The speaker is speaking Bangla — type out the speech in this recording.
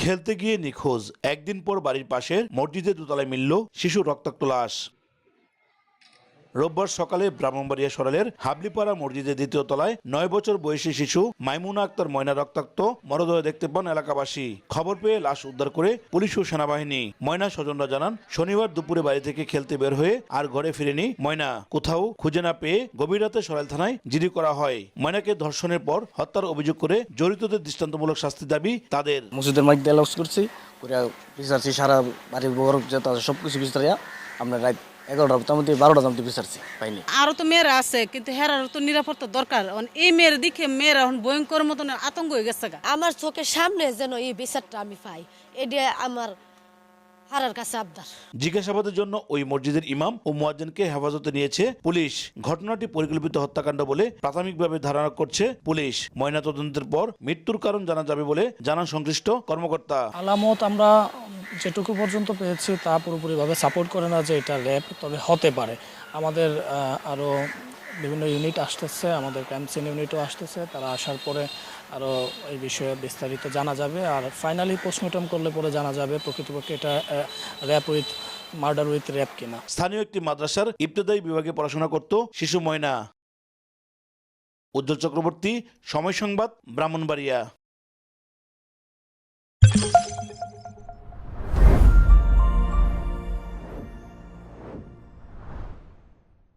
খেলতে গিয়ে নিখোঁজ, একদিন পর বাড়ির পাশের মসজিদের দোতলায় মিলল শিশু রক্তাক্ত লাশ। রোববার সকালে ব্রাহ্মণবাড়িয়া সরাইলের হাবলিপাড়া মসজিদের দ্বিতীয় তলায় 9 বছর বয়সী শিশু মাইমুনা আক্তার ময়না রক্তাক্ত মরদেহ দেখতে পান এলাকাবাসী। খবর পেয়ে লাশ উদ্ধার করে পুলিশ ও সেনাবাহিনী। ময়না স্বজনরা জানান, শনিবার দুপুরে বাড়ি থেকে খেলতে বের হয়ে আর ঘরে ফিরেনি ময়না। কোথাও খুঁজে না পেয়ে গভীর রাতে সরাইল থানায় জিডি করা হয়। ময়নাকে ধর্ষণের পর হত্যার অভিযোগ করে জড়িতদের দৃষ্টান্তমূলক শাস্তি দাবি তাদের। মসজিদের মধ্যে লক্স করছি বিচারছি, সারা বাড়ির বড় যত সবকিছু বিচারিয়া আমরা রাত 11টার মধ্যে 12টার মধ্যে বিচারছি, পাইনি। আরো তো মেয়েরা আছে, কিন্তু হেরার তো নিরাপত্তা দরকার। এই মেয়ের দিকে মেয়েরা এখন ভয়ঙ্কর মতন আতঙ্ক হয়ে গেছে। আমার চোখের সামনে যেন এই বিচারটা আমি পাই, এটা আমার হারার কাছে আবদার। জিজ্ঞাসাবাদের জন্য ওই মসজিদের ইমাম ও মুয়াজ্জিনকে হেফাজতে নিয়েছে পুলিশ। ঘটনাটি পরিকল্পিত হত্যাকাণ্ড বলে প্রাথমিকভাবে ধারণা করছে পুলিশ। ময়নাতদন্তের পর মৃত্যুর কারণ জানা যাবে বলে জানান সংশ্লিষ্ট কর্মকর্তা। আলামত আমরা যেটুকু পর্যন্ত পেয়েছি তা পুরোপুরিভাবে সাপোর্ট করে না যে এটা র্যাপ, তবে হতে পারে। আমাদের আরও বিভিন্ন ইউনিট আসতেছে, আমাদের ক্রাইম সিন ইউনিটও আসতেছে। তারা আসার পরে আরও এই বিষয়ে বিস্তারিত জানা যাবে। আর ফাইনালি পোস্টমর্টম করলে পরে জানা যাবে প্রকৃতপক্ষে এটা rape with murder with rape কিনা। স্থানীয় একটি মাদ্রাসার ইবতেদায়ী বিভাগে পড়াশোনা করত শিশু ময়না। উজ্জ্বল চক্রবর্তী, সময় সংবাদ, ব্রাহ্মণবাড়িয়া।